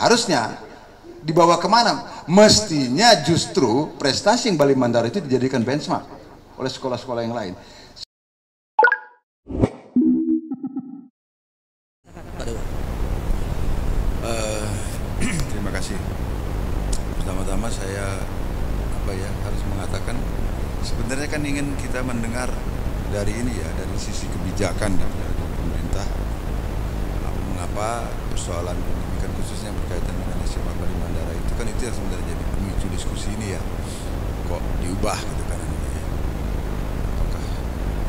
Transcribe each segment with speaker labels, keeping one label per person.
Speaker 1: harusnya dibawa kemana? Mestinya justru prestasi yang Bali Mandara itu dijadikan benchmark oleh sekolah-sekolah yang lain.
Speaker 2: Terima kasih. Pertama-tama saya harus mengatakan sebenarnya kan ingin kita mendengar dari ini ya, dari sisi kebijakan dari pemerintah, mengapa persoalan pendidikan khususnya berkaitan dengan SMA Bali Mandara itu kan itu yang sebenarnya jadi pemicu diskusi ini ya, kok diubah gitu kan ini ya. Apakah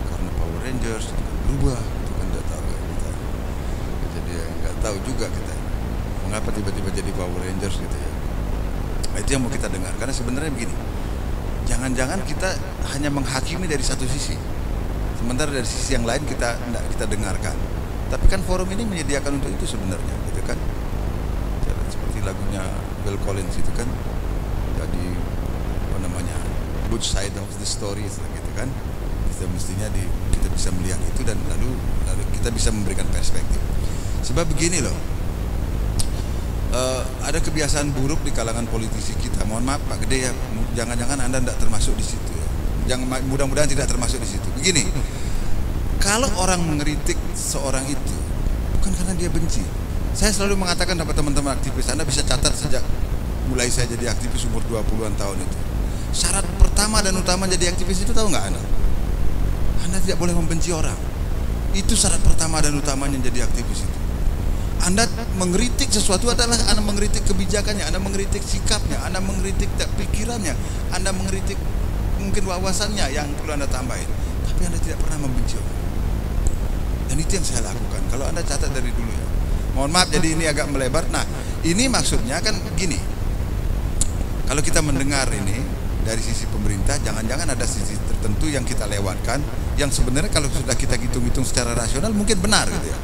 Speaker 2: karena Power Rangers itu kan berubah itu kan nggak tahu ya kita, jadi nggak tahu juga kita mengapa tiba-tiba jadi Power Rangers gitu ya. Nah, itu yang mau kita dengar, karena sebenarnya begini, jangan-jangan kita hanya menghakimi dari satu sisi, sementara dari sisi yang lain kita tidak kita dengarkan. Tapi kan forum ini menyediakan untuk itu sebenarnya, gitu kan? Seperti lagunya Phil Collins itu kan, jadi both side of the story gitu kan? Kita mestinya kita bisa melihat itu dan lalu kita bisa memberikan perspektif. Sebab begini loh. Ada kebiasaan buruk di kalangan politisi kita. Mohon maaf Pak Gede ya, jangan-jangan Anda tidak termasuk di situ ya. Jangan, mudah-mudahan tidak termasuk di situ. Begini, kalau orang mengkritik seorang itu bukan karena dia benci. Saya selalu mengatakan kepada teman-teman aktivis, Anda bisa catat sejak mulai saya jadi aktivis umur 20-an tahun itu. Syarat pertama dan utama jadi aktivis itu tahu nggak Anda? Anda tidak boleh membenci orang. Itu syarat pertama dan utamanya jadi aktivis itu. Anda mengkritik sesuatu adalah Anda mengkritik kebijakannya, Anda mengkritik sikapnya, Anda mengkritik pikirannya, Anda mengkritik mungkin wawasannya yang perlu Anda tambahin. Tapi Anda tidak pernah membenci orang. Dan itu yang saya lakukan. Kalau Anda catat dari dulu ya. Mohon maaf jadi ini agak melebar. Nah, ini maksudnya kan gini. Kalau kita mendengar ini dari sisi pemerintah, jangan-jangan ada sisi tertentu yang kita lewatkan, yang sebenarnya kalau sudah kita hitung-hitung secara rasional mungkin benar gitu ya.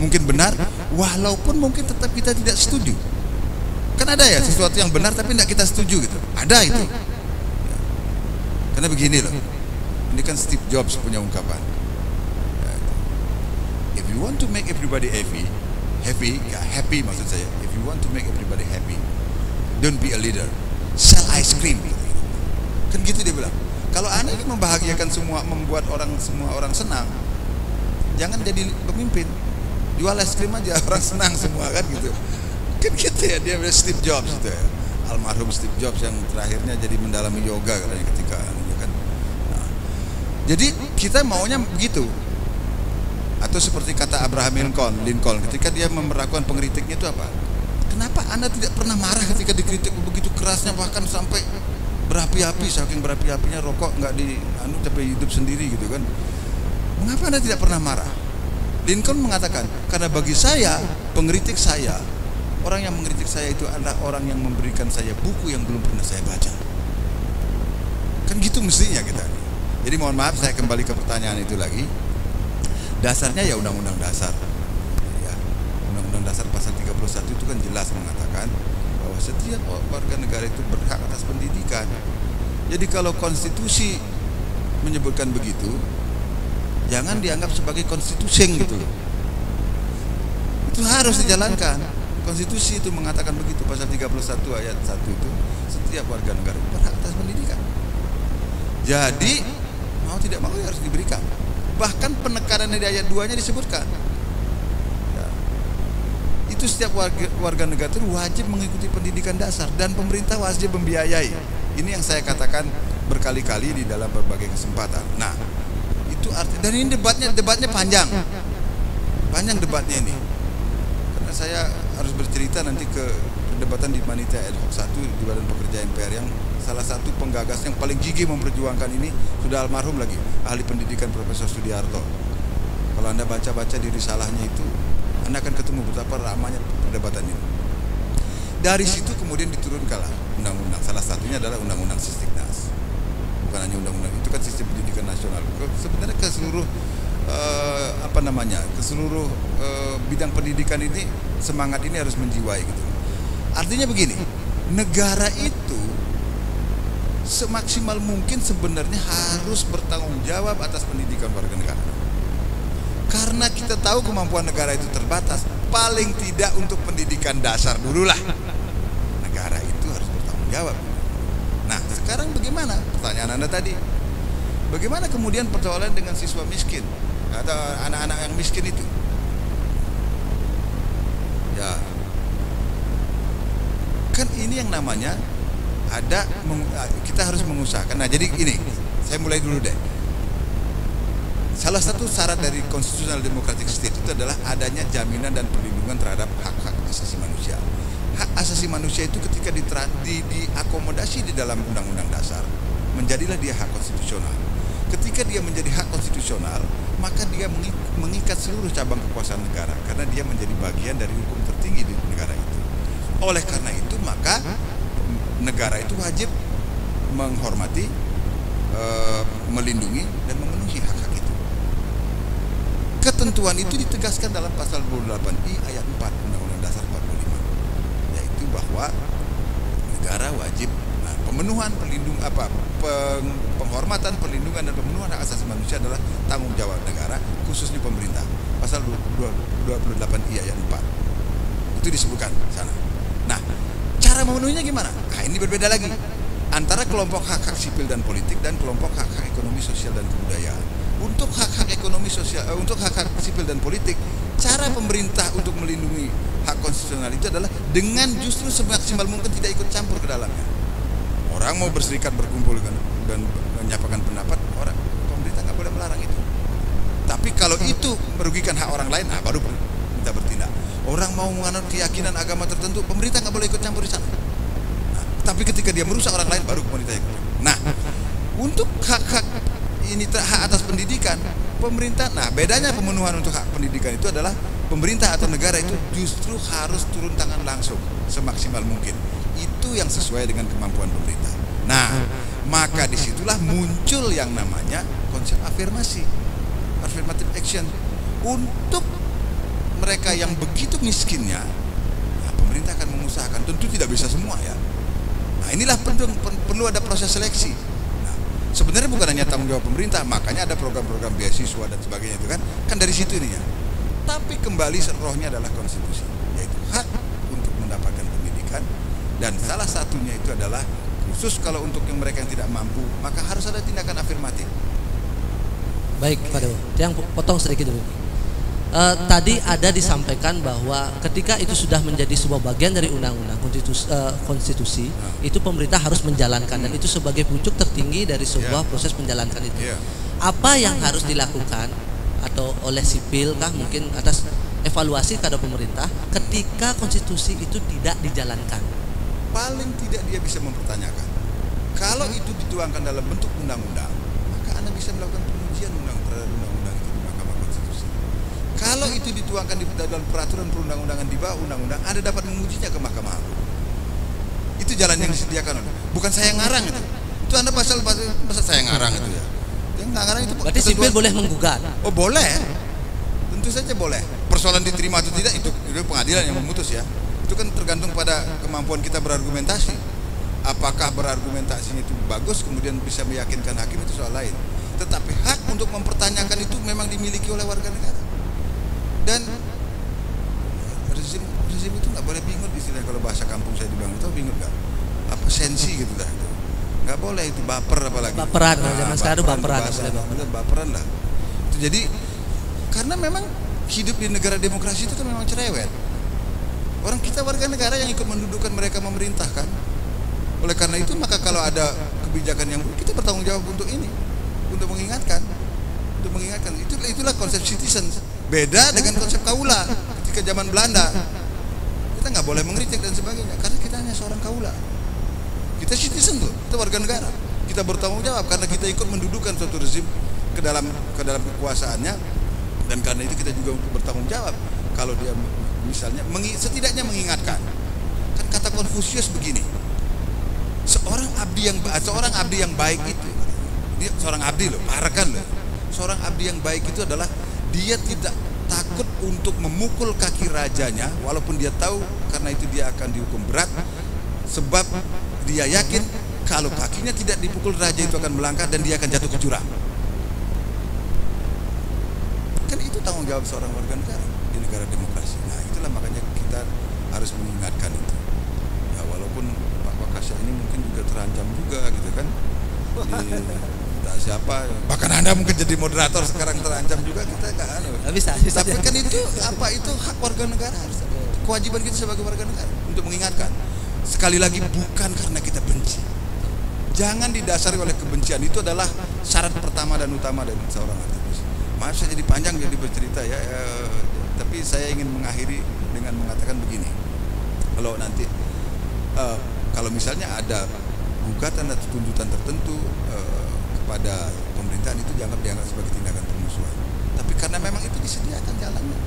Speaker 2: Mungkin benar, walaupun mungkin tetap kita tidak setuju. Kan ada ya sesuatu yang benar tapi tidak kita setuju gitu. Ada itu. Ya. Karena begini loh, ini kan Steve Jobs punya ungkapan. Ya, if you want to make everybody happy maksud saya. If you want to make everybody happy, don't be a leader, sell ice cream. Kan gitu dia bilang. Kalau Anda ingin membahagiakan membuat semua orang senang, jangan jadi pemimpin. Jual es krim aja orang senang semua kan gitu. Kan gitu ya, dia Steve Jobs gitu ya. Almarhum Steve Jobs yang terakhirnya jadi mendalami yoga katanya ketika kan. Nah, jadi kita maunya begitu. Atau seperti kata Abraham Lincoln ketika dia memperlakukan pengkritiknya itu apa? Kenapa Anda tidak pernah marah ketika dikritik begitu kerasnya, bahkan sampai berapi-api, saking berapi-apinya rokok nggak tapi hidup sendiri gitu kan? Mengapa Anda tidak pernah marah? Lincoln mengatakan, karena bagi saya, pengkritik saya, orang yang mengkritik saya itu adalah orang yang memberikan saya buku yang belum pernah saya baca. Kan gitu mestinya kita. Jadi mohon maaf, saya kembali ke pertanyaan itu lagi. Dasarnya ya Undang-Undang Dasar. Ya, Undang-Undang Dasar pasal 31 itu kan jelas mengatakan bahwa setiap warga negara itu berhak atas pendidikan. Jadi kalau konstitusi menyebutkan begitu, jangan dianggap sebagai konstitusi gitu loh. Itu harus dijalankan. Konstitusi itu mengatakan begitu, pasal 31 ayat 1 itu, setiap warga negara berhak atas pendidikan. Jadi mau tidak mau harus diberikan. Bahkan penekanan di ayat 2-nya disebutkan. Ya. Itu setiap warga negara itu wajib mengikuti pendidikan dasar dan pemerintah wajib membiayai. Ini yang saya katakan berkali-kali di dalam berbagai kesempatan. Nah, itu arti, dan ini debatnya panjang debatnya ini, karena saya harus bercerita nanti ke perdebatan di Panitia Ad Hoc 1 di Badan Pekerja MPR yang salah satu penggagas yang paling gigih memperjuangkan ini sudah almarhum lagi, ahli pendidikan Profesor Sudiarto. Kalau Anda baca-baca di risalahnya itu, Anda akan ketemu betapa ramanya perdebatan ini. Dari situ kemudian diturunkanlah undang-undang, salah satunya adalah Undang-Undang Sisdiknas. Bukan hanya undang-undang itu kan sistem pendidikan nasional. Sebenarnya ke seluruh ke seluruh bidang pendidikan ini semangat ini harus menjiwai gitu. Artinya begini, negara itu semaksimal mungkin sebenarnya harus bertanggung jawab atas pendidikan warga negara. Karena kita tahu kemampuan negara itu terbatas, paling tidak untuk pendidikan dasar dululah. Negara itu harus bertanggung jawab. Nah, sekarang bagaimana? Pertanyaan Anda tadi. Bagaimana kemudian persoalan dengan siswa miskin atau anak-anak yang miskin itu? Ya, kan ini yang namanya kita harus mengusahakan. Nah, jadi ini saya mulai dulu deh. Salah satu syarat dari constitutional democratic state itu adalah adanya jaminan dan perlindungan terhadap hak-hak asasi manusia. Hak asasi manusia itu ketika diakomodasi di dalam undang-undang dasar, menjadilah dia hak konstitusional. Ketika dia menjadi hak konstitusional, maka dia mengikat seluruh cabang kekuasaan negara karena dia menjadi bagian dari hukum tertinggi di negara itu. Oleh karena itu, maka negara itu wajib menghormati, melindungi dan memenuhi hak-hak itu. Ketentuan itu ditegaskan dalam pasal 28I ayat 4 Undang-Undang Dasar 45, yaitu bahwa negara wajib pemenuhan penghormatan, perlindungan dan pemenuhan hak asasi manusia adalah tanggung jawab negara, khususnya pemerintah. Pasal 28I ayat 4 itu disebutkan sana. Nah, cara memenuhinya gimana? Nah, ini berbeda lagi antara kelompok hak-hak sipil dan politik dan kelompok hak-hak ekonomi, sosial dan kebudayaan. Untuk hak-hak ekonomi, sosial, untuk hak-hak sipil dan politik, cara pemerintah untuk melindungi hak konstitusional itu adalah dengan justru semaksimal mungkin tidak ikut campur ke dalamnya. Orang mau berserikat, berkumpul dan menyampaikan pendapat, pemerintah nggak boleh melarang itu. Tapi kalau itu merugikan hak orang lain, baru kita bertindak. Orang mau menganut keyakinan agama tertentu, pemerintah nggak boleh ikut campur di sana. Nah, tapi ketika dia merusak orang lain, baru pemerintah ikut. Nah, untuk hak-hak ini hak atas pendidikan, pemerintah, bedanya pemenuhan untuk hak pendidikan itu adalah pemerintah atau negara itu justru harus turun tangan langsung semaksimal mungkin. Itu yang sesuai dengan kemampuan pemerintah. Nah, maka disitulah muncul yang namanya konsep afirmasi, affirmative action. Untuk mereka yang begitu miskinnya, pemerintah akan mengusahakan, tentu tidak bisa semua ya. Nah, inilah perlu ada proses seleksi. Sebenarnya bukan hanya tanggung jawab pemerintah, makanya ada program-program beasiswa dan sebagainya itu kan dari situ ininya. Tapi kembali rohnya adalah konstitusi, yaitu hak untuk mendapatkan pendidikan, dan salah satunya itu adalah khusus kalau untuk yang mereka yang tidak mampu, maka harus ada tindakan afirmatif.
Speaker 3: Baik, Pak Dewo, yang potong sedikit dulu. Tadi ada disampaikan bahwa ketika itu sudah menjadi sebuah bagian dari undang-undang konstitusi, itu pemerintah harus menjalankan, dan itu sebagai pucuk tertinggi dari sebuah proses menjalankan itu. Apa yang harus dilakukan atau oleh sipil kah mungkin atas evaluasi kepada pemerintah ketika konstitusi itu tidak dijalankan?
Speaker 2: Paling tidak dia bisa mempertanyakan. Kalau itu dituangkan dalam bentuk undang-undang, maka Anda bisa melakukan pengujian undang-undang itu di Mahkamah Konstitusi. Kalau itu dituangkan di dalam peraturan perundang-undangan di bawah undang-undang, Anda dapat mengujinya ke Mahkamah Agung. Itu jalan yang disediakan. Bukan saya yang ngarang itu. Itu Anda pasal saya ngarang itu ya. Yang ngarang itu.
Speaker 3: Berarti sipil boleh menggugat.
Speaker 2: Oh, boleh. Tentu saja boleh. Persoalan diterima atau tidak itu pengadilan yang memutus ya. Itu kan tergantung pada kemampuan kita berargumentasi. Apakah berargumentasinya itu bagus kemudian bisa meyakinkan hakim, itu soal lain. Tetapi hak untuk mempertanyakan itu memang dimiliki oleh warga negara. Dan rezim itu nggak boleh bingung istilahnya, kalau bahasa kampung saya dibilang itu bingung nggak? Apa sensi gitu dah. Nggak boleh itu, baper apalagi.
Speaker 3: Baperan, zaman sekarang
Speaker 2: baperan lah. Itu jadi karena memang hidup di negara demokrasi itu kan memang cerewet. Orang kita warga negara yang ikut mendudukan mereka memerintah kan. Oleh karena itu maka kalau ada kebijakan yang kita bertanggung jawab untuk ini, untuk mengingatkan. Itulah konsep citizen. Beda dengan konsep kaula ketika zaman Belanda. Kita nggak boleh mengkritik dan sebagainya karena kita hanya seorang kaula. Kita citizen tuh, kita warga negara. Kita bertanggung jawab karena kita ikut mendudukan suatu rezim ke dalam kekuasaannya, dan karena itu kita juga untuk bertanggung jawab. Kalau dia misalnya setidaknya mengingatkan. Kan kata Konfusius begini. Seorang abdi yang baik itu, dia seorang abdi loh, parakan loh. Seorang abdi yang baik itu adalah dia tidak takut untuk memukul kaki rajanya, walaupun dia tahu karena itu dia akan dihukum berat, sebab dia yakin kalau kakinya tidak dipukul, raja itu akan melangkah dan dia akan jatuh ke jurang. Kan itu tanggung jawab seorang warga negara di negara demokrasi. Nah, itu itulah makanya kita harus mengingatkan itu. Ya walaupun Pak Wakasya ini mungkin juga terancam juga gitu kan. Tak siapa, bahkan Anda mungkin jadi moderator sekarang terancam juga, kita kan.
Speaker 3: Bisa.
Speaker 2: Tapi kan itu apa, itu hak warga negara, kewajiban kita sebagai warga negara untuk mengingatkan. Sekali lagi bukan karena kita benci. Jangan didasari oleh kebencian, itu adalah syarat pertama dan utama dari seorang aktivis. Maaf saya jadi panjang jadi bercerita ya, tapi saya ingin mengakhiri dengan mengatakan begini. Kalau nanti kalau misalnya ada gugatan atau tuntutan tertentu kepada pemerintahan, itu dianggap sebagai tindakan permusuhan. Tapi karena memang itu disediakan jalannya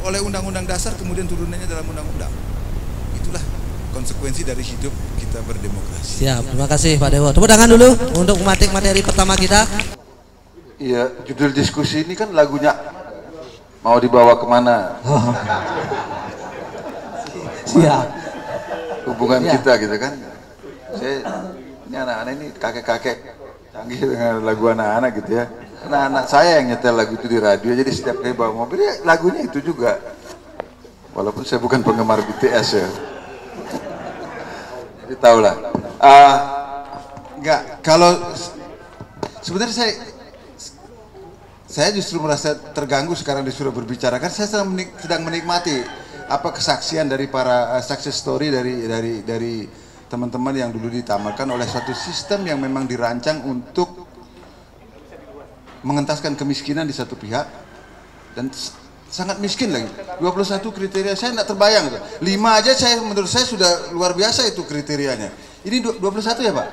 Speaker 2: oleh undang-undang dasar, kemudian turunannya dalam undang-undang. Itulah konsekuensi dari hidup kita berdemokrasi.
Speaker 3: Siap, terima kasih Pak Dewo. Tepuk tangan dulu untuk materi pertama kita.
Speaker 1: Iya, judul diskusi ini kan lagunya mau dibawa kemana?
Speaker 3: Siap.
Speaker 1: Hubungan
Speaker 3: Ya.
Speaker 1: kita gitu kan. Ini anak-anak ini kakek-kakek canggih dengan lagu anak-anak gitu ya. Anak-anak saya yang nyetel lagu itu di radio, jadi setiap kali bawa mobil ya lagunya itu juga. Walaupun saya bukan penggemar BTS ya. Jadi tahulah. Enggak, kalau sebenarnya saya justru merasa terganggu sekarang disuruh berbicara, kan saya sedang menikmati apa kesaksian dari para success story dari teman-teman yang dulu ditamatkan oleh suatu sistem yang memang dirancang untuk mengentaskan kemiskinan di satu pihak, dan sangat miskin lagi. 21 kriteria saya tidak terbayang itu. 5 aja menurut saya sudah luar biasa itu kriterianya. Ini 21 ya Pak?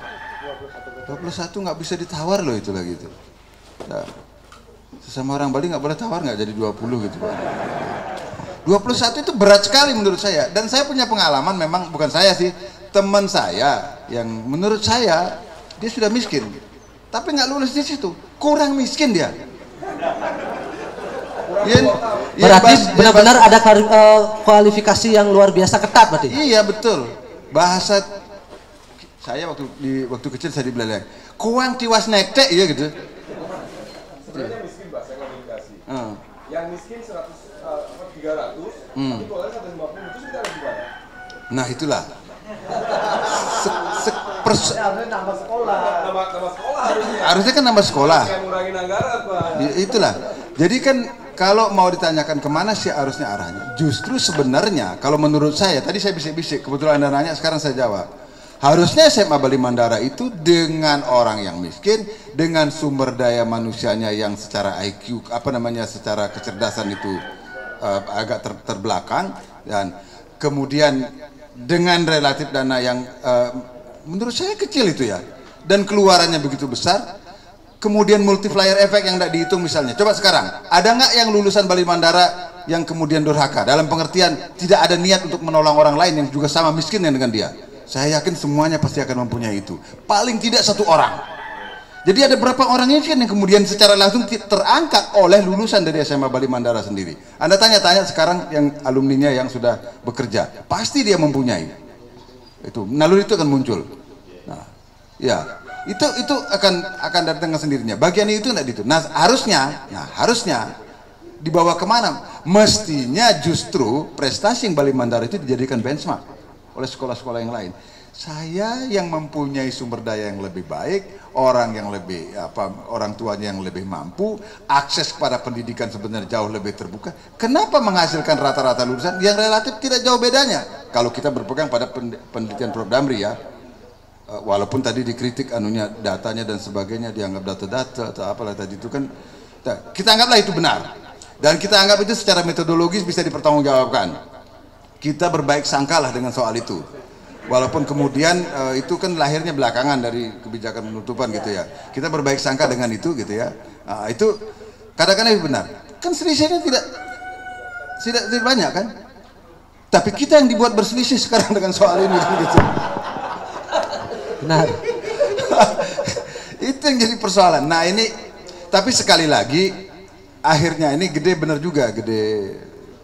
Speaker 1: 21 nggak bisa ditawar loh itu lagi itu. Nah, sesama orang Bali nggak boleh tawar nggak jadi 20 gitu Pak. 21 itu berat sekali menurut saya, dan saya punya pengalaman, memang bukan saya sih, teman saya yang menurut saya dia sudah miskin, tapi nggak lulus di situ, kurang miskin dia.
Speaker 3: Berarti benar-benar ada kualifikasi yang luar biasa ketat berarti.
Speaker 1: Iya betul. Bahasa saya waktu kecil saya dibilang kuang tiwas nektek ya gitu.
Speaker 4: Sebenarnya miskin Pak, saya klarifikasi. Yang miskin 300, tapi kalau 150 itu sudah lebih banyak.
Speaker 1: Nah itulah.
Speaker 4: Harusnya nambah sekolah. Nambah sekolah
Speaker 1: harusnya kan nambah sekolah.
Speaker 4: Yang ngurangin anggaran Pak.
Speaker 1: Itulah. Jadi kan kalau mau ditanyakan kemana sih harusnya arahnya, justru sebenarnya kalau menurut saya, tadi saya bisik-bisik, kebetulan Anda nanya, sekarang saya jawab. Harusnya SMA Bali Mandara itu dengan orang yang miskin, dengan sumber daya manusianya yang secara IQ, secara kecerdasan itu agak terbelakang, dan kemudian dengan relatif dana yang menurut saya kecil itu ya, dan keluarannya begitu besar, kemudian multiplier effect yang tidak dihitung misalnya. Coba sekarang, ada nggak yang lulusan Bali Mandara yang kemudian durhaka, dalam pengertian tidak ada niat untuk menolong orang lain yang juga sama miskinnya dengan dia? Saya yakin semuanya pasti akan mempunyai itu, paling tidak satu orang. Jadi ada berapa orang miskin yang kemudian secara langsung terangkat oleh lulusan dari SMA Bali Mandara sendiri. Anda tanya-tanya sekarang yang alumninya yang sudah bekerja, pasti dia mempunyai itu, naluri itu akan muncul. Nah, ya itu akan datang dengan sendirinya. Bagian itu tidak itu. Nah harusnya dibawa kemana? Mestinya justru prestasi yang Bali Mandara itu dijadikan benchmark oleh sekolah-sekolah yang lain. Saya yang mempunyai sumber daya yang lebih baik, orang tuanya yang lebih mampu, akses kepada pendidikan sebenarnya jauh lebih terbuka. Kenapa menghasilkan rata-rata lulusan yang relatif tidak jauh bedanya? Kalau kita berpegang pada penelitian Prof. Damri ya, walaupun tadi dikritik datanya dan sebagainya, dianggap data-data atau apalah tadi itu kan, kita anggaplah itu benar, dan kita anggap itu secara metodologis bisa dipertanggungjawabkan. Kita berbaik sangkalah dengan soal itu, walaupun kemudian itu kan lahirnya belakangan dari kebijakan penutupan gitu ya. Kita berbaik sangka dengan itu gitu ya. Itu kadang-kadang itu benar. Kan selisihnya tidak banyak kan? Tapi kita yang dibuat berselisih sekarang dengan soal ini gitu.
Speaker 3: Benar.
Speaker 1: Itu yang jadi persoalan. Nah ini, tapi sekali lagi akhirnya ini gede bener juga, gede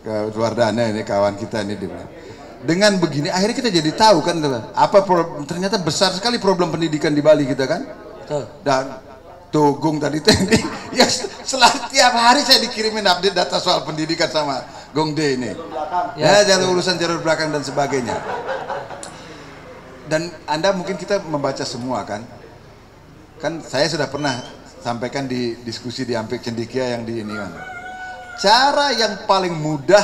Speaker 1: Wardana ini kawan kita ini dengan begini akhirnya kita jadi tahu kan ternyata besar sekali problem pendidikan di Bali kita kan. Dan Tugung tadi ya setiap hari saya dikirimin update data soal pendidikan sama Gongde ini. Ya, jalur urusan jalur belakang dan sebagainya. Dan Anda mungkin kita membaca semua kan. Kan saya sudah pernah sampaikan di diskusi di Ampik Cendikia yang di ini kan. Cara yang paling mudah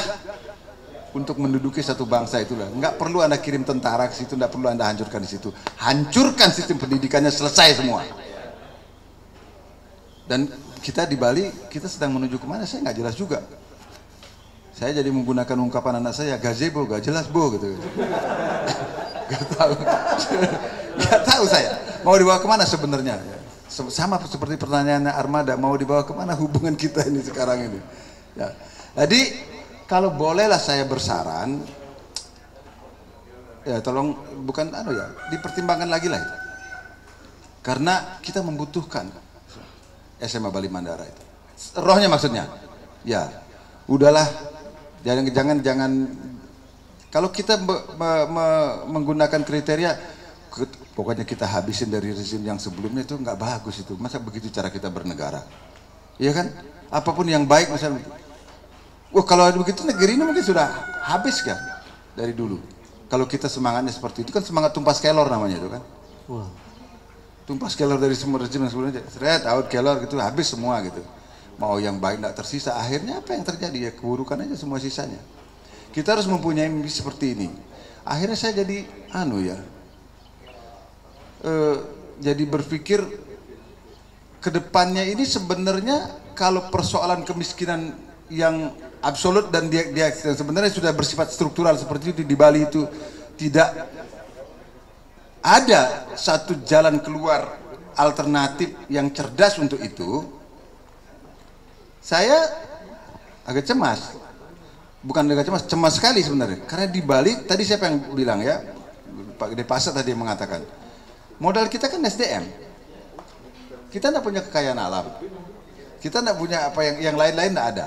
Speaker 1: untuk menduduki satu bangsa itulah. Nggak perlu Anda kirim tentara ke situ, nggak perlu Anda hancurkan di situ. Hancurkan sistem pendidikannya, selesai semua. Dan kita di Bali, kita sedang menuju kemana? Saya nggak jelas juga. Saya jadi menggunakan ungkapan anak saya, gazebo, gak jelas bo gitu. Gak tahu saya mau dibawa kemana sebenarnya. Sama seperti pertanyaannya Armada, mau dibawa kemana hubungan kita ini sekarang ini. Ya. Jadi kalau bolehlah saya bersaran, ya tolong bukan dipertimbangkan lagi lah itu. Karena kita membutuhkan SMA Bali Mandara itu. Rohnya maksudnya, ya udahlah. Jangan kalau kita menggunakan kriteria pokoknya kita habisin dari rezim yang sebelumnya, itu nggak bagus itu. Masa begitu cara kita bernegara? Iya kan? Apapun yang baik misalnya. Kalau begitu negeri ini mungkin sudah habis kan dari dulu. Kalau kita semangatnya seperti itu kan semangat tumpas kelor namanya itu kan. Wow. Tumpas kelor dari semua rezim yang sebelumnya, seret out kelor gitu, habis semua gitu. Mau yang baik tidak tersisa, akhirnya apa yang terjadi? Ya keburukan aja semua sisanya. Kita harus mempunyai mimpi seperti ini. Akhirnya saya jadi jadi berpikir ke depannya ini sebenarnya kalau persoalan kemiskinan yang absolut dan dia sebenarnya sudah bersifat struktural seperti itu di Bali itu tidak ada satu jalan keluar alternatif yang cerdas untuk itu. Saya agak cemas, bukan agak cemas sekali sebenarnya. Karena di Bali, tadi siapa yang bilang ya, Pak Gede Pasar tadi yang mengatakan, modal kita kan SDM. Kita tidak punya kekayaan alam, kita tidak punya apa yang lain-lain tidak ada.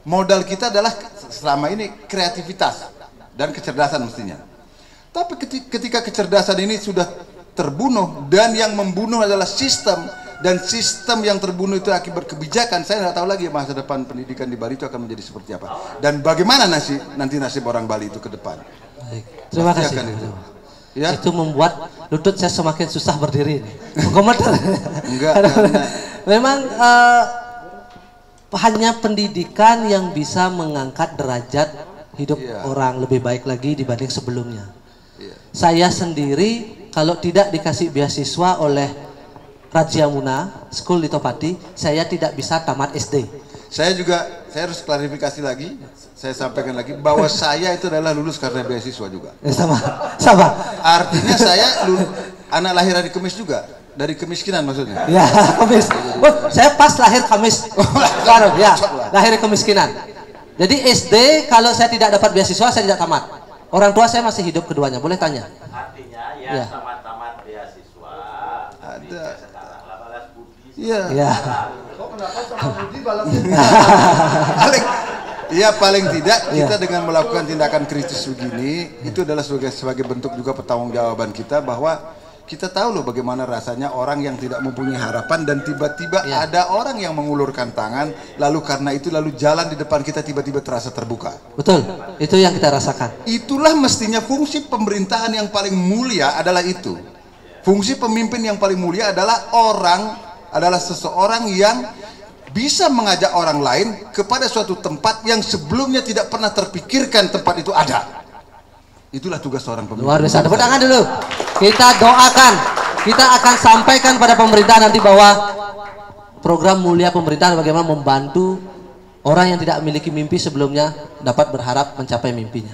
Speaker 1: Modal kita adalah selama ini kreativitas dan kecerdasan mestinya. Tapi ketika kecerdasan ini sudah terbunuh dan yang membunuh adalah sistem, dan sistem yang terbunuh itu akibat kebijakan, saya tidak tahu lagi masa depan pendidikan di Bali itu akan menjadi seperti apa dan bagaimana nanti nasib orang Bali itu ke depan.
Speaker 3: Baik. Terima kasih.
Speaker 1: Itu. Ya?
Speaker 3: Itu membuat lutut saya semakin susah berdiri. Komentar.
Speaker 1: Enggak.
Speaker 3: Memang hanya pendidikan yang bisa mengangkat derajat hidup orang lebih baik lagi dibanding sebelumnya. Saya sendiri kalau tidak dikasih beasiswa oleh Raja Muna School di Topati, saya tidak bisa tamat SD.
Speaker 1: Saya harus klarifikasi lagi, saya sampaikan lagi bahwa saya itu adalah lulus karena beasiswa juga.
Speaker 3: Sama.
Speaker 1: Artinya saya anak lahir dari Kemis juga, dari kemiskinan maksudnya.
Speaker 3: Ya, Kemis. Saya pas lahir Kamis. Ya, lahir kemiskinan. Jadi SD kalau saya tidak dapat beasiswa saya tidak tamat. Orang tua saya masih hidup keduanya, boleh tanya?
Speaker 5: Artinya ya tamat beasiswa.
Speaker 1: Ada.
Speaker 3: Iya.
Speaker 4: Kok kenapa sama Budi balasnya?
Speaker 1: Paling tidak kita dengan melakukan tindakan kritis begini itu adalah sebagai bentuk juga pertanggungjawaban kita bahwa kita tahu loh bagaimana rasanya orang yang tidak mempunyai harapan dan tiba-tiba ada orang yang mengulurkan tangan lalu karena itu jalan di depan kita tiba-tiba terasa terbuka. Betul, itu yang kita rasakan. Itulah mestinya fungsi pemerintahan yang paling mulia adalah itu. Fungsi pemimpin yang paling mulia adalah seseorang yang bisa mengajak orang lain kepada suatu tempat yang sebelumnya tidak pernah terpikirkan tempat itu ada. Itulah tugas seorang pemimpin.
Speaker 3: Luar biasa. Tepuk tangan dulu. Kita doakan, kita akan sampaikan pada pemerintah nanti bahwa program mulia pemerintahan bagaimana membantu orang yang tidak memiliki mimpi sebelumnya dapat berharap mencapai mimpinya.